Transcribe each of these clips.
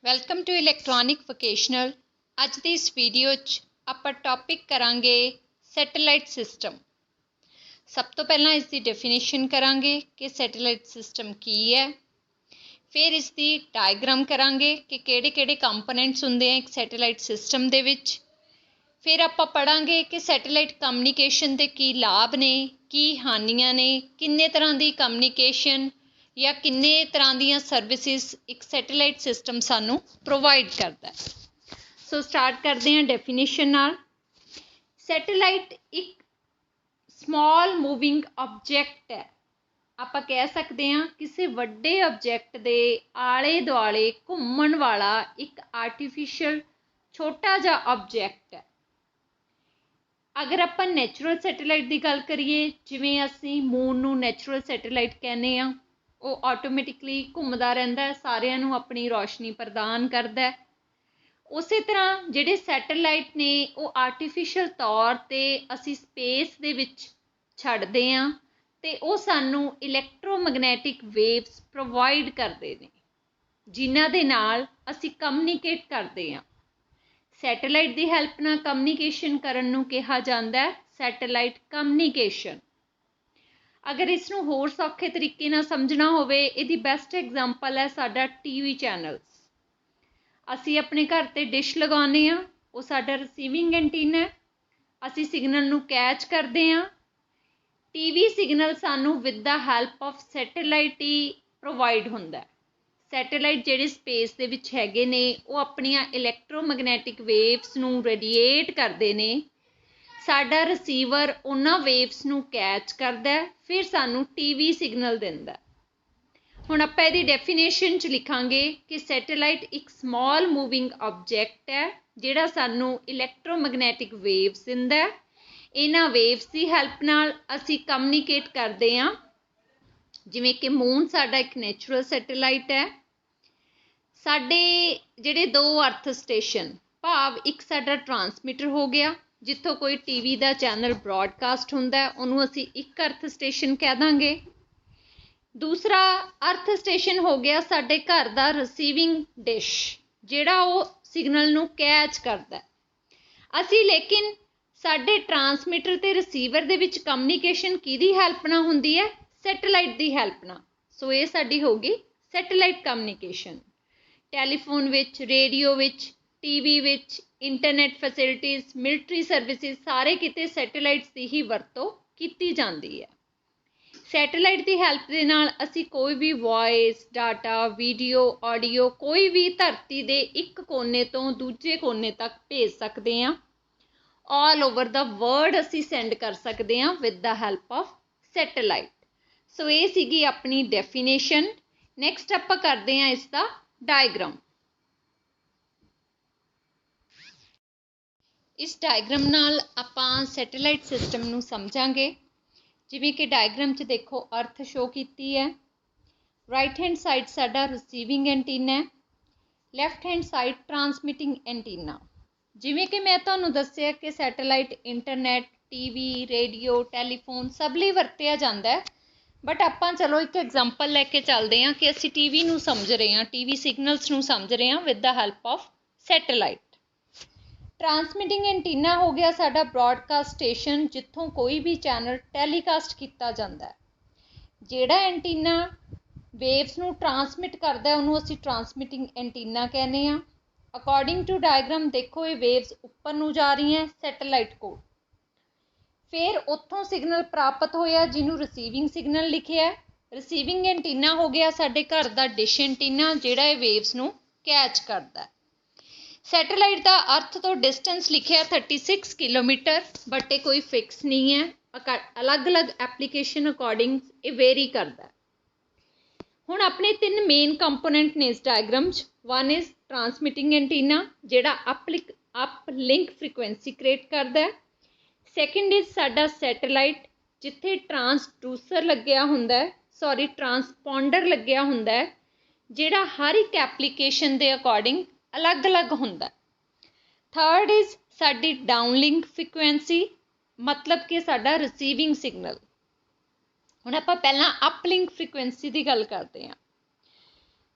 Welcome to electronic vocational. ਅੱਜ ਦੀ ਇਸ video 'ਚ ਆਪਾਂ ਟੌਪਿਕ ਕਰਾਂਗੇ ਸੈਟੇਲਾਈਟ ਸਿਸਟਮ। ਸਭ ਤੋਂ ਪਹਿਲਾਂ ਇਸ ਦੀ ਡੈਫੀਨੇਸ਼ਨ ਕਰਾਂਗੇ ਕਿ ਸੈਟੇਲਾਈਟ ਸਿਸਟਮ ਕੀ ਹੈ। ਫਿਰ ਇਸ ਦੀ ਡਾਇਗਰਾਮ ਕਰਾਂਗੇ ਕਿ ਕਿਹੜੇ ਕੰਪੋਨੈਂਟਸ ਹੁੰਦੇ ਆ ਇੱਕ ਸੈਟੇਲਾਈਟ ਸਿਸਟਮ ਦੇ ਵਿੱਚ। ਫਿਰ ਆਪਾਂ ਪੜ੍ਹਾਂਗੇ ਕਿ ਸੈਟੇਲਾਈਟ ਕਮਿਊਨੀਕੇਸ਼ਨ ਦੇ ਕੀ ਲਾਭ ਨੇ, ਕੀ ਹਾਨੀਆਂ ਨੇ, ਕਿੰਨੇ ਤਰ੍ਹਾਂ ਦੀ ਕਮਿਊਨੀਕੇਸ਼ਨ ਜਾਂ ਕਿੰਨੇ ਤਰ੍ਹਾਂ ਦੀਆਂ ਸਰਵਿਸਿਜ਼ ਇੱਕ ਸੈਟੇਲਾਈਟ ਸਿਸਟਮ ਸਾਨੂੰ ਪ੍ਰੋਵਾਈਡ ਕਰਦਾ ਹੈ। ਸੋ ਸਟਾਰਟ ਕਰਦੇ ਹਾਂ ਡੈਫੀਨੇਸ਼ਨ ਨਾਲ। ਸੈਟੇਲਾਈਟ ਇੱਕ ਸਮਾਲ ਮੂਵਿੰਗ ਆਬਜੈਕਟ ਹੈ। ਆਪਾਂ ਕਹਿ ਸਕਦੇ ਹਾਂ ਕਿਸੇ ਵੱਡੇ ਆਬਜੈਕਟ ਦੇ ਆਲੇ ਦੁਆਲੇ ਘੁੰਮਣ ਵਾਲਾ ਇੱਕ ਆਰਟੀਫਿਸ਼ੀਅਲ ਛੋਟਾ ਜਿਹਾ ਆਬਜੈਕਟ ਹੈ। ਅਗਰ ਆਪਾਂ ਨੈਚੁਰਲ ਸੈਟੇਲਾਈਟ ਦੀ ਗੱਲ ਕਰੀਏ, ਜਿਵੇਂ ਅਸੀਂ ਮੂਨ ਨੂੰ ਨੈਚੁਰਲ ਸੈਟੇਲਾਈਟ ਕਹਿੰਦੇ ਹਾਂ, ਉਹ ਆਟੋਮੈਟਿਕਲੀ ਘੁੰਮਦਾ ਰਹਿੰਦਾ, ਸਾਰਿਆਂ ਨੂੰ ਆਪਣੀ ਰੌਸ਼ਨੀ ਪ੍ਰਦਾਨ ਕਰਦਾ। ਉਸੇ ਤਰ੍ਹਾਂ ਜਿਹੜੇ ਸੈਟੇਲਾਈਟ ਨੇ ਉਹ ਆਰਟੀਫਿਸ਼ੀਅਲ ਤੌਰ 'ਤੇ ਅਸੀਂ ਸਪੇਸ ਦੇ ਵਿੱਚ ਛੱਡਦੇ ਹਾਂ ਅਤੇ ਉਹ ਸਾਨੂੰ ਇਲੈਕਟ੍ਰੋਮੈਗਨੈਟਿਕ ਵੇਵਸ ਪ੍ਰੋਵਾਈਡ ਕਰਦੇ ਨੇ, ਜਿਨ੍ਹਾਂ ਦੇ ਨਾਲ ਅਸੀਂ ਕਮਿਊਨੀਕੇਟ ਕਰਦੇ ਹਾਂ। ਸੈਟੇਲਾਈਟ ਦੀ ਹੈਲਪ ਨਾਲ ਕਮਿਊਨੀਕੇਸ਼ਨ ਕਰਨ ਨੂੰ ਕਿਹਾ ਜਾਂਦਾ ਸੈਟੇਲਾਈਟ ਕਮਿਊਨੀਕੇਸ਼ਨ। ਅਗਰ ਇਸ ਨੂੰ ਹੋਰ ਸੌਖੇ ਤਰੀਕੇ ਨਾਲ ਸਮਝਣਾ ਹੋਵੇ, ਇਹਦੀ ਬੈਸਟ ਐਗਜ਼ਾਮਪਲ ਹੈ ਸਾਡਾ TV ਚੈਨਲਸ। ਅਸੀਂ ਆਪਣੇ ਘਰ 'ਤੇ ਡਿਸ਼ ਲਗਾਉਂਦੇ ਹਾਂ, ਉਹ ਸਾਡਾ ਰਿਸੀਵਿੰਗ ਐਂਟੀਨਾ ਹੈ। ਅਸੀਂ ਸਿਗਨਲ ਨੂੰ ਕੈਚ ਕਰਦੇ ਹਾਂ। TV ਸਿਗਨਲ ਸਾਨੂੰ with the help of satellite he provide ਹੁੰਦਾ। ਸੈਟੇਲਾਈਟ ਜਿਹੜੇ ਸਪੇਸ ਦੇ ਵਿੱਚ ਹੈਗੇ ਨੇ ਉਹ ਆਪਣੀਆਂ ਇਲੈਕਟ੍ਰੋਮੈਗਨੈਟਿਕ ਵੇਵਸ ਨੂੰ ਰੇਡੀਏਟ ਕਰਦੇ ਨੇ। ਸਾਡਾ ਰਿਸੀਵਰ ਉਹਨਾਂ ਵੇਵਸ ਨੂੰ ਕੈਚ ਕਰਦਾ, ਫਿਰ ਸਾਨੂੰ TV ਸਿਗਨਲ ਦਿੰਦਾ। ਹੁਣ ਆਪਾਂ ਇਹਦੀ ਡੈਫੀਨੇਸ਼ਨ 'ਚ ਲਿਖਾਂਗੇ ਕਿ ਸੈਟੇਲਾਈਟ ਇੱਕ ਸਮਾਲ ਮੂਵਿੰਗ ਆਬਜੈਕਟ ਹੈ ਜਿਹੜਾ ਸਾਨੂੰ ਇਲੈਕਟ੍ਰੋਮੈਗਨੈਟਿਕ ਵੇਵਸ ਦਿੰਦਾ। ਇਹਨਾਂ ਵੇਵਸ ਦੀ ਹੈਲਪ ਨਾਲ ਅਸੀਂ ਕਮਿਊਨੀਕੇਟ ਕਰਦੇ ਹਾਂ। ਜਿਵੇਂ ਕਿ ਮੂਨ ਸਾਡਾ ਇੱਕ ਨੈਚੁਰਲ ਸੈਟੇਲਾਈਟ ਹੈ। ਸਾਡੇ ਜਿਹੜੇ ਦੋ ਅਰਥ ਸਟੇਸ਼ਨ, ਭਾਵ ਇੱਕ ਸਾਡਾ ਟਰਾਂਸਮੀਟਰ ਹੋ ਗਿਆ ਜਿੱਥੋਂ ਕੋਈ TV ਦਾ ਚੈਨਲ ਬਰੋਡਕਾਸਟ ਹੁੰਦਾ, ਉਹਨੂੰ ਅਸੀਂ ਇੱਕ ਅਰਥ ਸਟੇਸ਼ਨ ਕਹਿ ਦਾਂਗੇ। ਦੂਸਰਾ ਅਰਥ ਸਟੇਸ਼ਨ ਹੋ ਗਿਆ ਸਾਡੇ ਘਰ ਦਾ ਰਿਸੀਵਿੰਗ ਡਿਸ਼, ਜਿਹੜਾ ਉਹ ਸਿਗਨਲ ਨੂੰ ਕੈਚ ਕਰਦਾ। ਅਸੀਂ ਲੇਕਿਨ ਸਾਡੇ ਟਰਾਂਸਮੀਟਰ ਅਤੇ ਰਿਸੀਵਰ ਦੇ ਵਿੱਚ ਕਮਿਊਨੀਕੇਸ਼ਨ ਕਿਹਦੀ ਹੈਲਪ ਨਾਲ ਹੁੰਦੀ ਹੈ? ਸੈਟੇਲਾਈਟ ਦੀ ਹੈਲਪ ਨਾਲ। ਸੋ ਇਹ ਸਾਡੀ ਹੋ ਗਈ ਸੈਟੇਲਾਈਟ ਕਮਿਊਨੀਕੇਸ਼ਨ। ਟੈਲੀਫੋਨ ਵਿੱਚ, ਰੇਡੀਓ ਵਿੱਚ, TV ਵਿੱਚ, ਇੰਟਰਨੈਟ ਫੈਸਿਲਿਟੀਜ਼, ਮਿਲਟਰੀ ਸਰਵਿਸਿਜ਼, ਸਾਰੇ ਕਿਤੇ ਸੈਟੇਲਾਈਟਸ ਦੀ ਹੀ ਵਰਤੋਂ ਕੀਤੀ ਜਾਂਦੀ ਹੈ। ਸੈਟੇਲਾਈਟ ਦੀ ਹੈਲਪ ਦੇ ਨਾਲ ਅਸੀਂ ਕੋਈ ਵੀ ਵੋਇਸ, ਡਾਟਾ, ਵੀਡੀਓ, ਆਡੀਓ ਕੋਈ ਵੀ ਧਰਤੀ ਦੇ ਇੱਕ ਕੋਨੇ ਤੋਂ ਦੂਜੇ ਕੋਨੇ ਤੱਕ ਭੇਜ ਸਕਦੇ ਹਾਂ। ਆਲ ਓਵਰ ਦਾ ਵਰਲਡ ਅਸੀਂ ਸੈਂਡ ਕਰ ਸਕਦੇ ਹਾਂ with the help of satellite. So ਇਹ ਸੀਗੀ ਆਪਣੀ ਡੈਫੀਨੇਸ਼ਨ। ਨੈਕਸਟ ਆਪਾਂ ਕਰਦੇ ਹਾਂ ਇਸ ਦਾ ਡਾਇਗਰਾਮ। ਇਸ ਡਾਇਗਰਾਮ ਨਾਲ ਆਪਾਂ ਸੈਟੇਲਾਈਟ ਸਿਸਟਮ ਨੂੰ ਸਮਝਾਂਗੇ। ਜਿਵੇਂ ਕਿ ਡਾਇਗਰਾਮ 'ਚ ਦੇਖੋ ਅਰਥ ਸ਼ੋ ਕੀਤੀ ਹੈ। ਰਾਈਟ ਹੈਂਡ ਸਾਈਡ ਸਾਡਾ ਰਿਸੀਵਿੰਗ ਐਂਟੀਨਾ ਹੈ, ਲੈਫਟ ਹੈਂਡ ਸਾਈਡ ਟਰਾਂਸਮਿਟਿੰਗ ਐਂਟੀਨਾ। ਜਿਵੇਂ ਕਿ ਮੈਂ ਤੁਹਾਨੂੰ ਦੱਸਿਆ ਕਿ satellite internet, TV, radio, telephone ਸਭ ਲਈ ਵਰਤਿਆ ਜਾਂਦਾ। ਬਟ ਆਪਾਂ ਚਲੋ ਇੱਕ ਐਗਜ਼ਾਮਪਲ ਲੈ ਕੇ ਚੱਲਦੇ ਹਾਂ ਕਿ ਅਸੀਂ TV ਨੂੰ ਸਮਝ ਰਹੇ ਹਾਂ, TV ਸਿਗਨਲਸ ਨੂੰ ਸਮਝ ਰਹੇ ਹਾਂ with the help of satellite. Transmitting antenna ਹੋ ਗਿਆ ਸਾਡਾ ਬਰੋਡਕਾਸਟ ਸਟੇਸ਼ਨ, ਜਿੱਥੋਂ ਕੋਈ ਵੀ ਚੈਨਲ ਟੈਲੀਕਾਸਟ ਕੀਤਾ ਜਾਂਦਾ। ਜਿਹੜਾ ਐਂਟੀਨਾ ਵੇਵਸ ਨੂੰ ਟਰਾਂਸਮਿਟ ਕਰਦਾ ਉਹਨੂੰ ਅਸੀਂ ਟਰਾਂਸਮਿਟਿੰਗ ਐਂਟੀਨਾ ਕਹਿੰਦੇ ਹਾਂ। ਅਕੋਰਡਿੰਗ ਟੂ ਡਾਇਗਰਾਮ ਦੇਖੋ ਇਹ ਵੇਵਸ ਉੱਪਰ ਨੂੰ ਜਾ ਰਹੀਆਂ ਸੈਟੇਲਾਈਟ ਕੋਲ। ਫਿਰ ਉੱਥੋਂ ਸਿਗਨਲ ਪ੍ਰਾਪਤ ਹੋਇਆ ਜਿਹਨੂੰ ਰਿਸੀਵਿੰਗ ਸਿਗਨਲ ਲਿਖਿਆ। ਰਿਸੀਵਿੰਗ ਐਂਟੀਨਾ ਹੋ ਗਿਆ ਸਾਡੇ ਘਰ ਦਾ ਡਿਸ਼ ਐਂਟੀਨਾ, ਜਿਹੜਾ ਇਹ ਵੇਵਸ ਨੂੰ ਕੈਚ ਕਰਦਾ। ਸੈਟੇਲਾਈਟ ਦਾ ਅਰਥ ਤੋਂ ਡਿਸਟੈਂਸ ਲਿਖਿਆ 36 ਕਿਲੋਮੀਟਰ, ਬਟ ਇਹ ਕੋਈ ਫਿਕਸ ਨਹੀਂ ਹੈ। ਅਲੱਗ-ਅਲੱਗ ਐਪਲੀਕੇਸ਼ਨ ਅਕੋਰਡਿੰਗ ਇਹ ਵੇਰੀ ਕਰਦਾ। ਹੁਣ ਆਪਣੇ ਤਿੰਨ ਮੇਨ ਕੰਪੋਨੈਂਟ ਨੇ ਇਸ ਡਾਇਗਰਾਮ 'ਚ। ਵਨ ਇਜ਼ ਟਰਾਂਸਮਿਟਿੰਗ ਐਂਟੀਨਾ, ਜਿਹੜਾ ਅਪ ਲਿੰਕ ਫ੍ਰੀਕੁਐਂਸੀ ਕ੍ਰੀਏਟ ਕਰਦਾ। ਸੈਕਿੰਡ ਇਜ਼ ਸਾਡਾ ਸੈਟੇਲਾਈਟ, ਜਿੱਥੇ ਟਰਾਂਸਡਿਊਸਰ ਲੱਗਿਆ ਹੁੰਦਾ, ਟਰਾਂਸਪੋਂਡਰ ਲੱਗਿਆ ਹੁੰਦਾ, ਜਿਹੜਾ ਹਰ ਇੱਕ ਐਪਲੀਕੇਸ਼ਨ ਦੇ ਅਕੋਰਡਿੰਗ ਅਲੱਗ-ਅਲੱਗ ਹੁੰਦਾ। ਥਰਡ ਇਜ਼ ਸਾਡੀ ਡਾਊਨਲਿੰਕ ਫ੍ਰੀਕੁਐਂਸੀ, ਮਤਲਬ ਕਿ ਸਾਡਾ ਰਿਸੀਵਿੰਗ ਸਿਗਨਲ। ਹੁਣ ਆਪਾਂ ਪਹਿਲਾਂ ਅਪਲਿੰਕ ਫ੍ਰੀਕੁਐਂਸੀ ਦੀ ਗੱਲ ਕਰਦੇ ਹਾਂ।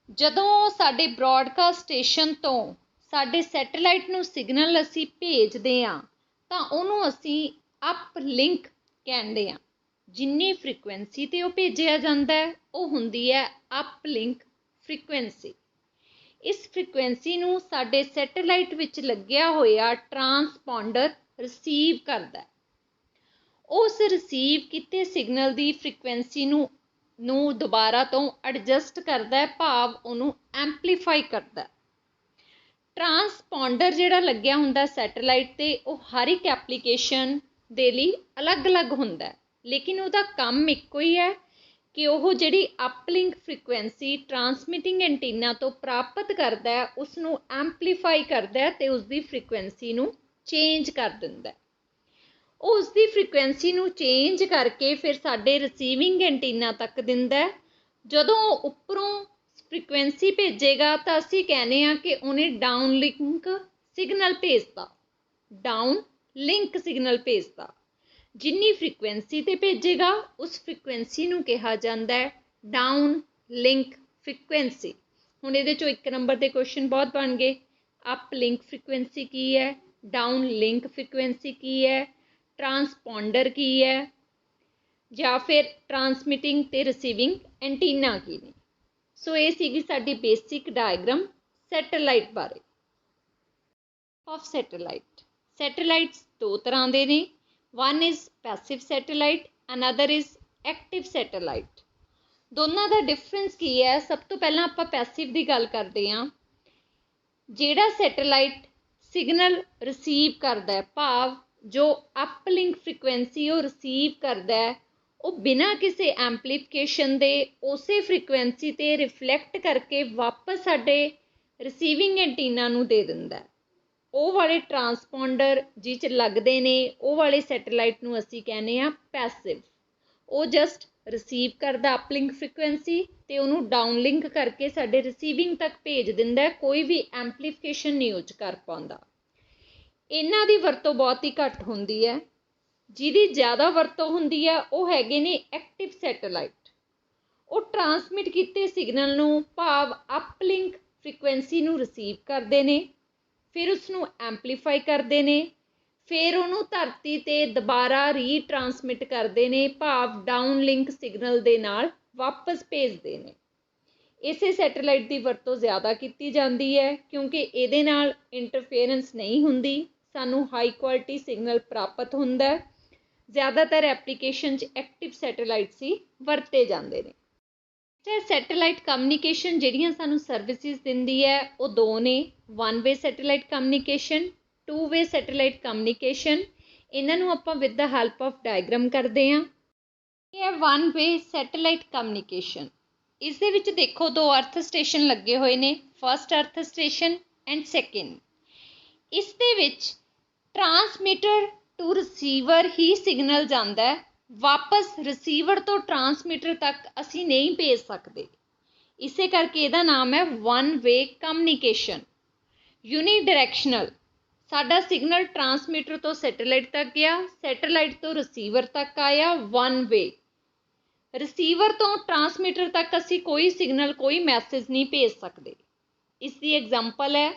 ਜਦੋਂ ਸਾਡੇ ਬ੍ਰੌਡਕਾਸਟ ਸਟੇਸ਼ਨ ਤੋਂ ਸਾਡੇ ਸੈਟੇਲਾਈਟ ਨੂੰ ਸਿਗਨਲ ਅਸੀਂ ਭੇਜਦੇ ਹਾਂ ਤਾਂ ਉਹਨੂੰ ਅਸੀਂ ਅਪ ਲਿੰਕ ਕਹਿੰਦੇ ਹਾਂ। ਜਿੰਨੀ ਫ੍ਰੀਕੁਐਂਸੀ 'ਤੇ ਉਹ ਭੇਜਿਆ ਜਾਂਦਾ ਹੈ ਉਹ ਹੁੰਦੀ ਹੈ ਅਪ ਲਿੰਕ ਫ੍ਰੀਕੁਐਂਸੀ। ਇਸ ਫ੍ਰੀਕੁਐਂਸੀ ਨੂੰ ਸਾਡੇ ਸੈਟੇਲਾਈਟ ਵਿੱਚ ਲੱਗਿਆ ਹੋਇਆ ਟਰਾਂਸਪੋਂਡਰ ਰਿਸੀਵ ਕਰਦਾ। ਉਸ ਰਿਸੀਵ ਕੀਤੇ ਸਿਗਨਲ ਦੀ ਫ੍ਰੀਕੁਐਂਸੀ ਨੂੰ ਦੁਬਾਰਾ ਤੋਂ ਐਡਜਸਟ ਕਰਦਾ, ਭਾਵ ਉਹਨੂੰ ਐਂਪਲੀਫਾਈ ਕਰਦਾ। ਟਰਾਂਸਪੋਂਡਰ ਜਿਹੜਾ ਲੱਗਿਆ ਹੁੰਦਾ ਸੈਟੇਲਾਈਟ 'ਤੇ ਉਹ ਹਰ ਇੱਕ ਐਪਲੀਕੇਸ਼ਨ ਦੇ ਲਈ ਅਲੱਗ-ਅਲੱਗ ਹੁੰਦਾ, ਲੇਕਿਨ ਉਹਦਾ ਕੰਮ ਇੱਕੋ ਹੀ ਹੈ ਕਿ ਉਹ ਜਿਹੜੀ ਅਪਲਿੰਕ ਫ੍ਰੀਕੁਐਂਸੀ ਟਰਾਂਸਮਿਟਿੰਗ ਐਂਟੀਨਾ ਤੋਂ ਪ੍ਰਾਪਤ ਕਰਦਾ ਹੈ ਉਸ ਨੂੰ ਐਂਪਲੀਫਾਈ ਕਰਦਾ ਅਤੇ ਉਸਦੀ ਫ੍ਰੀਕੁਐਂਸੀ ਨੂੰ ਚੇਂਜ ਕਰ ਦਿੰਦਾ। ਉਹ ਉਸਦੀ ਫ੍ਰੀਕੁਐਂਸੀ ਨੂੰ ਚੇਂਜ ਕਰਕੇ ਫਿਰ ਸਾਡੇ ਰਿਸੀਵਿੰਗ ਐਂਟੀਨਾ ਤੱਕ ਦਿੰਦਾ। ਜਦੋਂ ਉਹ ਉੱਪਰੋਂ ਫ੍ਰੀਕੁਐਂਸੀ ਭੇਜੇਗਾ ਤਾਂ ਅਸੀਂ ਕਹਿੰਦੇ ਹਾਂ ਕਿ ਉਹਨੇ ਡਾਊਨ ਲਿੰਕ ਸਿਗਨਲ ਭੇਜਤਾ, ਡਾਊਨ ਲਿੰਕ ਸਿਗਨਲ ਭੇਜਤਾ। ਜਿੰਨੀ ਫ੍ਰੀਕੁਐਂਸੀ 'ਤੇ ਭੇਜੇਗਾ ਉਸ ਫ੍ਰੀਕੁਐਂਸੀ ਨੂੰ ਕਿਹਾ ਜਾਂਦਾ ਹੈ ਡਾਊਨ ਲਿੰਕ ਫ੍ਰੀਕੁਐਂਸੀ। ਹੁਣ ਇਹਦੇ 'ਚੋਂ 1 ਨੰਬਰ ਦੇ ਕੁਐਸਚਨ ਬਹੁਤ ਬਣ ਗਏ। ਅਪ ਲਿੰਕ ਫ੍ਰੀਕੁਐਂਸੀ ਕੀ ਹੈ, ਡਾਊਨ ਲਿੰਕ ਫ੍ਰੀਕੁਐਂਸੀ ਕੀ ਹੈ, ਟਰਾਂਸਪੋਂਡਰ ਕੀ ਹੈ, ਜਾਂ ਫਿਰ ਟਰਾਂਸਮਿਟਿੰਗ ਅਤੇ ਰਿਸੀਵਿੰਗ ਐਂਟੀਨਾ ਕੀ ਨੇ। ਸੋ ਇਹ ਸੀਗੀ ਸਾਡੀ ਬੇਸਿਕ ਡਾਇਗਰਾਮ ਸੈਟੇਲਾਈਟ ਬਾਰੇ। ਆਫ ਸੈਟੇਲਾਈਟ, ਸੈਟੇਲਾਈਟਸ 2 ਤਰ੍ਹਾਂ ਦੇ ਨੇ। One is passive satellite, another is active satellite. ਦੋਨਾਂ ਦਾ ਡਿਫਰੈਂਸ ਕੀ ਹੈ? ਸਭ ਤੋਂ ਪਹਿਲਾਂ ਆਪਾਂ ਪੈਸਿਵ ਦੀ ਗੱਲ ਕਰਦੇ ਹਾਂ। ਜਿਹੜਾ ਸੈਟੇਲਾਈਟ ਸਿਗਨਲ ਰਿਸੀਵ ਕਰਦਾ ਹੈ, ਭਾਵ ਜੋ ਅਪਲਿੰਕ ਫ੍ਰੀਕੁਐਂਸੀ ਉਹ ਰਿਸੀਵ ਕਰਦਾ ਹੈ, ਉਹ ਬਿਨਾਂ ਕਿਸੇ ਐਂਪਲੀਫਿਕੇਸ਼ਨ ਦੇ ਉਸੇ ਫ੍ਰੀਕੁਐਂਸੀ 'ਤੇ ਰਿਫਲੈਕਟ ਕਰਕੇ ਵਾਪਸ ਸਾਡੇ ਰਿਸੀਵਿੰਗ ਐਂਟੀਨਾ ਨੂੰ ਦੇ ਦਿੰਦਾ। ਉਹ ਵਾਲੇ ਟਰਾਂਸਪੋਂਡਰ ਜਿਹ 'ਚ ਲੱਗਦੇ ਨੇ ਉਹ ਵਾਲੇ ਸੈਟੇਲਾਈਟ ਨੂੰ ਅਸੀਂ ਕਹਿੰਦੇ ਹਾਂ ਪੈਸਿਵ। ਉਹ ਜਸਟ ਰਿਸੀਵ ਕਰਦਾ ਅਪਲਿੰਕ ਫ੍ਰੀਕੁਐਂਸੀ ਅਤੇ ਉਹਨੂੰ ਡਾਊਨ ਲਿੰਕ ਕਰਕੇ ਸਾਡੇ ਰਿਸੀਵਿੰਗ ਤੱਕ ਭੇਜ ਦਿੰਦਾ, ਕੋਈ ਵੀ ਐਂਪਲੀਫਿਕੇਸ਼ਨ ਨਹੀਂ ਉਹ 'ਚ ਕਰ ਪਾਉਂਦਾ। ਇਹਨਾਂ ਦੀ ਵਰਤੋਂ ਬਹੁਤ ਹੀ ਘੱਟ ਹੁੰਦੀ ਹੈ। ਜਿਹਦੀ ਜ਼ਿਆਦਾ ਵਰਤੋਂ ਹੁੰਦੀ ਹੈ ਉਹ ਹੈਗੇ ਨੇ ਐਕਟਿਵ ਸੈਟੇਲਾਈਟ। ਉਹ ਟਰਾਂਸਮਿਟ ਕੀਤੇ ਸਿਗਨਲ ਨੂੰ, ਭਾਵ ਅਪਲਿੰਕ ਫ੍ਰੀਕੁਐਂਸੀ ਨੂੰ ਰਿਸੀਵ ਕਰਦੇ ਨੇ, ਫਿਰ ਉਸਨੂੰ ਐਂਪਲੀਫਾਈ ਕਰਦੇ ਨੇ, ਫਿਰ ਉਹਨੂੰ ਧਰਤੀ 'ਤੇ ਦੁਬਾਰਾ ਰੀਟਰਾਂਸਮਿਟ ਕਰਦੇ ਨੇ, ਭਾਵ ਡਾਊਨ ਲਿੰਕ ਸਿਗਨਲ ਦੇ ਨਾਲ ਵਾਪਸ ਭੇਜਦੇ ਨੇ। ਇਸੇ ਸੈਟੇਲਾਈਟ ਦੀ ਵਰਤੋਂ ਜ਼ਿਆਦਾ ਕੀਤੀ ਜਾਂਦੀ ਹੈ ਕਿਉਂਕਿ ਇਹਦੇ ਨਾਲ ਇੰਟਰਫੇਰੈਂਸ ਨਹੀਂ ਹੁੰਦੀ, ਸਾਨੂੰ ਹਾਈ ਕੁਆਲਿਟੀ ਸਿਗਨਲ ਪ੍ਰਾਪਤ ਹੁੰਦਾ। ਜ਼ਿਆਦਾਤਰ ਐਪਲੀਕੇਸ਼ਨ 'ਚ ਐਕਟਿਵ ਸੈਟੇਲਾਈਟਸ ਹੀ ਵਰਤੇ ਜਾਂਦੇ ਨੇ। ਸੈਟੇਲਾਈਟ ਕਮਿਊਨੀਕੇਸ਼ਨ ਜਿਹੜੀਆਂ ਸਾਨੂੰ ਸਰਵਿਸਿਜ਼ ਦਿੰਦੀ ਹੈ ਉਹ 2 ਨੇ। 1 ਵੇ ਸੈਟੇਲਾਈਟ ਕਮਿਊਨੀਕੇਸ਼ਨ, 2 ਵੇ ਸੈਟੇਲਾਈਟ ਕਮਿਊਨੀਕੇਸ਼ਨ। ਇਹਨਾਂ ਨੂੰ ਆਪਾਂ with the help of diagram ਕਰਦੇ ਹਾਂ। ਇਹ ਹੈ 1 ਵੇ ਸੈਟੇਲਾਈਟ ਕਮਿਊਨੀਕੇਸ਼ਨ। ਇਸ ਦੇ ਵਿੱਚ ਦੇਖੋ 2 ਅਰਥ ਸਟੇਸ਼ਨ ਲੱਗੇ ਹੋਏ ਨੇ, ਫਸਟ ਅਰਥ ਸਟੇਸ਼ਨ ਐਂਡ ਸੈਕਿੰਡ। ਇਸ ਦੇ ਵਿੱਚ ਟਰਾਂਸਮੀਟਰ ਟੂ ਰਿਸੀਵਰ ਹੀ ਸਿਗਨਲ ਜਾਂਦਾ, ਵਾਪਸ ਰਿਸੀਵਰ ਤੋਂ ਟਰਾਂਸਮੀਟਰ ਤੱਕ ਅਸੀਂ ਨਹੀਂ ਭੇਜ ਸਕਦੇ। ਇਸੇ ਕਰਕੇ ਇਹਦਾ ਨਾਮ ਹੈ 1 ਵੇ ਕਮਿਊਨੀਕੇਸ਼ਨ। ਯੂਨੀ ਡਾਇਰੈਕਸ਼ਨਲ, ਸਾਡਾ ਸਿਗਨਲ ਟਰਾਂਸਮੀਟਰ ਤੋਂ ਸੈਟੇਲਾਈਟ ਤੱਕ ਗਿਆ, ਸੈਟੇਲਾਈਟ ਤੋਂ ਰਿਸੀਵਰ ਤੱਕ ਆਇਆ, 1 ਵੇ। ਰਿਸੀਵਰ ਤੋਂ ਟਰਾਂਸਮੀਟਰ ਤੱਕ ਅਸੀਂ ਕੋਈ ਸਿਗਨਲ, ਕੋਈ ਮੈਸੇਜ ਨਹੀਂ ਭੇਜ ਸਕਦੇ। ਇਸ ਦੀ ਐਗਜ਼ਾਮਪਲ ਹੈ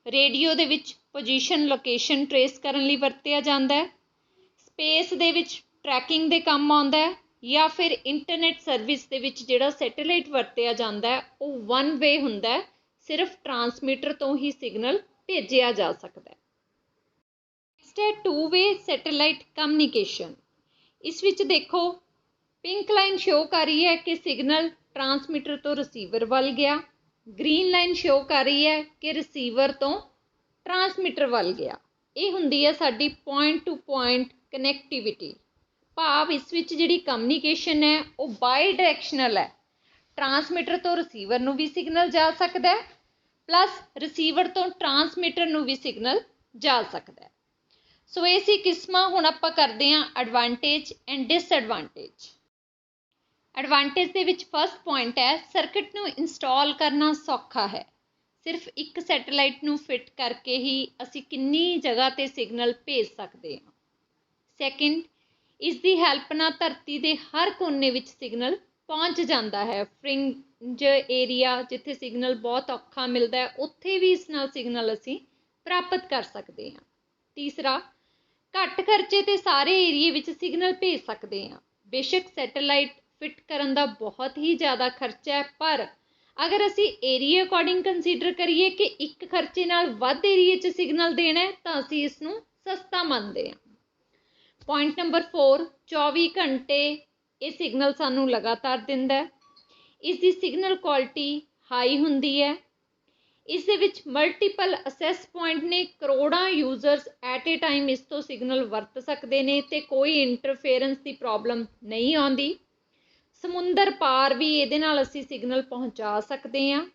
ਰੇਡੀਓ ਦੇ ਵਿੱਚ ਪੋਜੀਸ਼ਨ ਲੋਕੇਸ਼ਨ ਟਰੇਸ ਕਰਨ ਲਈ ਵਰਤਿਆ ਜਾਂਦਾ ਹੈ, ਸਪੇਸ ਦੇ ਵਿੱਚ ਟਰੈਕਿੰਗ ਦੇ ਕੰਮ ਆਉਂਦਾ ਹੈ, ਜਾਂ ਫਿਰ ਇੰਟਰਨੈਟ ਸਰਵਿਸ ਦੇ ਵਿੱਚ ਜਿਹੜਾ ਸੈਟੇਲਾਈਟ ਵਰਤਿਆ ਜਾਂਦਾ ਹੈ ਉਹ 1 ਵੇ ਹੁੰਦਾ, ਸਿਰਫ ਟਰਾਂਸਮੀਟਰ ਤੋਂ ਹੀ ਸਿਗਨਲ ਭੇਜਿਆ ਜਾ ਸਕਦਾ ਹੈ। ਨੈਕਸਟ ਹੈ 2 ਵੇ ਸੈਟੇਲਾਈਟ ਕਮਿਊਨੀਕੇਸ਼ਨ। ਇਸ ਵਿੱਚ ਦੇਖੋ ਪਿੰਕ ਲਾਈਨ ਸ਼ੋ ਕਰ ਰਹੀ ਹੈ ਕਿ ਸਿਗਨਲ ਟਰਾਂਸਮੀਟਰ ਤੋਂ ਰਿਸੀਵਰ ਵੱਲ ਗਿਆ, ਗ੍ਰੀਨ ਲਾਈਨ ਸ਼ੋ ਕਰ ਰਹੀ ਹੈ ਕਿ ਰਿਸੀਵਰ ਤੋਂ ਟਰਾਂਸਮੀਟਰ ਵੱਲ ਗਿਆ। ਇਹ ਹੁੰਦੀ ਹੈ ਸਾਡੀ ਪੁਆਇੰਟ ਟੂ ਪੁਆਇੰਟ ਕਨੈਕਟੀਵਿਟੀ, ਭਾਵ ਇਸ ਵਿੱਚ ਜਿਹੜੀ ਕਮਿਊਨੀਕੇਸ਼ਨ ਹੈ ਉਹ ਬਾਈ ਡਾਇਰੈਕਸ਼ਨਲ ਹੈ। ਟਰਾਂਸਮੀਟਰ ਤੋਂ ਰਿਸੀਵਰ ਨੂੰ ਵੀ ਸਿਗਨਲ ਜਾ ਸਕਦਾ ਹੈ, ਪਲੱਸ ਰਿਸੀਵਰ ਤੋਂ ਟਰਾਂਸਮੀਟਰ ਨੂੰ ਵੀ ਸਿਗਨਲ ਜਾ ਸਕਦਾ ਹੈ। ਸੋ ਇਹ ਸੀ ਕਿਸਮਾਂ। ਹੁਣ ਆਪਾਂ ਕਰਦੇ ਹਾਂ ਐਡਵਾਂਟੇਜ ਐਂਡ ਡਿਸਐਡਵਾਂਟੇਜ। ਐਡਵਾਂਟੇਜ ਦੇ ਵਿੱਚ ਫਸਟ ਪੁਆਇੰਟ ਹੈ ਸਰਕਟ ਨੂੰ ਇੰਸਟਾਲ ਕਰਨਾ ਸੌਖਾ ਹੈ। ਸਿਰਫ ਇੱਕ ਸੈਟੇਲਾਈਟ ਨੂੰ ਫਿੱਟ ਕਰਕੇ ਹੀ ਅਸੀਂ ਕਿੰਨੀ ਜਗ੍ਹਾ 'ਤੇ ਸਿਗਨਲ ਭੇਜ ਸਕਦੇ ਹਾਂ। ਸੈਕਿੰਡ, ਇਸ ਦੀ ਹੈਲਪ ਨਾਲ ਧਰਤੀ ਦੇ ਹਰ ਕੋਨੇ ਵਿੱਚ ਸਿਗਨਲ ਪਹੁੰਚ ਜਾਂਦਾ ਹੈ। ਫਰਿੰਜ ਏਰੀਆ ਜਿੱਥੇ ਸਿਗਨਲ ਬਹੁਤ ਔਖਾ ਮਿਲਦਾ ਹੈ ਉੱਥੇ ਵੀ ਇਸ ਨਾਲ ਸਿਗਨਲ ਅਸੀਂ ਪ੍ਰਾਪਤ ਕਰ ਸਕਦੇ ਹਾਂ। ਤੀਸਰਾ, ਘੱਟ ਖਰਚੇ ਤੇ ਸਾਰੇ ਏਰੀਏ ਵਿੱਚ ਸਿਗਨਲ ਭੇਜ ਸਕਦੇ ਹਾਂ। ਬੇਸ਼ੱਕ ਸੈਟੇਲਾਈਟ ਫਿੱਟ ਕਰਨ ਦਾ ਬਹੁਤ ਹੀ ਜ਼ਿਆਦਾ ਖਰਚਾ ਹੈ, ਪਰ ਅਗਰ ਅਸੀਂ ਏਰੀਆ ਅਕੋਰਡਿੰਗ ਕੰਸੀਡਰ ਕਰੀਏ ਕਿ ਇੱਕ ਖਰਚੇ ਨਾਲ ਵੱਧ ਏਰੀਏ 'ਚ ਸਿਗਨਲ ਦੇਣਾ ਹੈ ਤਾਂ ਅਸੀਂ ਇਸ ਨੂੰ ਸਸਤਾ ਮੰਨਦੇ ਹਾਂ। ਪੁਆਇੰਟ ਨੰਬਰ 4, 24 ਘੰਟੇ ਇਹ ਸਿਗਨਲ ਸਾਨੂੰ ਲਗਾਤਾਰ ਦਿੰਦਾ ਹੈ। ਇਸ ਦੀ ਸਿਗਨਲ ਕੁਆਲਿਟੀ ਹਾਈ ਹੁੰਦੀ ਹੈ। ਇਸ ਦੇ ਵਿੱਚ ਮਲਟੀਪਲ ਅਸੈਸ ਪੁਆਇੰਟ ਨੇ, ਕਰੋੜਾਂ ਯੂਜ਼ਰਸ ਐਟ ਏ ਟਾਈਮ ਇਸ ਤੋਂ ਸਿਗਨਲ ਵਰਤ ਸਕਦੇ ਨੇ ਤੇ ਕੋਈ ਇੰਟਰਫੇਰੈਂਸ ਦੀ ਪ੍ਰੋਬਲਮ ਨਹੀਂ ਆਉਂਦੀ। ਸਮੁੰਦਰ ਪਾਰ ਵੀ ਇਹਦੇ ਨਾਲ ਅਸੀਂ ਸਿਗਨਲ ਪਹੁੰਚਾ ਸਕਦੇ ਹਾਂ।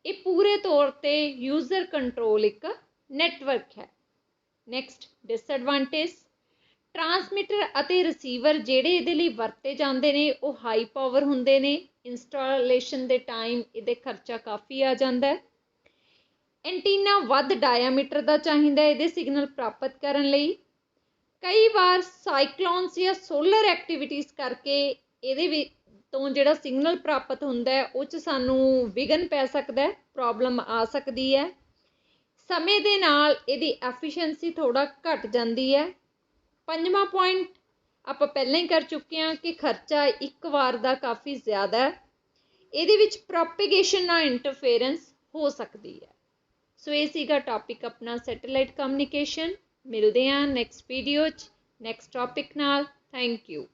ਇਹ ਪੂਰੇ ਤੌਰ 'ਤੇ ਯੂਜ਼ਰ ਕੰਟਰੋਲ ਇੱਕ ਨੈਟਵਰਕ ਹੈ। ਨੈਕਸਟ, ਡਿਸਐਡਵਾਂਟੇਜ, ਟਰਾਂਸਮੀਟਰ ਅਤੇ ਰਿਸੀਵਰ ਜਿਹੜੇ ਇਹਦੇ ਲਈ ਵਰਤੇ ਜਾਂਦੇ ਨੇ ਉਹ ਹਾਈ ਪਾਵਰ ਹੁੰਦੇ ਨੇ। ਇੰਸਟਾਲੇਸ਼ਨ ਦੇ ਟਾਈਮ ਇਹਦੇ ਖਰਚਾ ਕਾਫੀ ਆ ਜਾਂਦਾ ਹੈ। ਐਂਟੀਨਾ ਵੱਧ ਡਾਇਆਮੀਟਰ ਦਾ ਚਾਹੀਦਾ ਇਹਦੇ ਸਿਗਨਲ ਪ੍ਰਾਪਤ ਕਰਨ ਲਈ। ਕਈ ਵਾਰ ਸਾਈਕਲੋਨਸ ਜਾਂ ਸੋਲਰ ਐਕਟੀਵਿਟੀਜ਼ ਕਰਕੇ ਇਹਦੇ ਤੋਂ ਜਿਹੜਾ ਸਿਗਨਲ ਪ੍ਰਾਪਤ ਹੁੰਦਾ ਹੈ ਉਹ 'ਚ ਸਾਨੂੰ ਵਿਘਨ ਪੈ ਸਕਦਾ, ਪ੍ਰੋਬਲਮ ਆ ਸਕਦੀ ਹੈ। ਸਮੇਂ ਦੇ ਨਾਲ ਇਹਦੀ ਐਫੀਸ਼ੀਐਂਸੀ ਥੋੜ੍ਹਾ ਘੱਟ ਜਾਂਦੀ ਹੈ। ਪੰਜਵਾਂ ਪੁਆਇੰਟ ਆਪਾਂ ਪਹਿਲਾਂ ਹੀ ਕਰ ਚੁੱਕੇ ਹਾਂ ਕਿ ਖਰਚਾ ਇੱਕ ਵਾਰ ਦਾ ਕਾਫੀ ਜ਼ਿਆਦਾ ਹੈ। ਇਹਦੇ ਵਿੱਚ ਪ੍ਰੋਪੇਗੇਸ਼ਨ ਨਾਲ ਇੰਟਰਫੇਰੈਂਸ ਹੋ ਸਕਦੀ ਹੈ। ਸੋ ਇਹ ਸੀਗਾ ਟੌਪਿਕ ਆਪਣਾ ਸੈਟੇਲਾਈਟ ਕਮਿਊਨੀਕੇਸ਼ਨ। ਮਿਲਦੇ ਹਾਂ ਨੈਕਸਟ ਵੀਡੀਓ 'ਚ ਨੈਕਸਟ ਟੌਪਿਕ ਨਾਲ। Thank you.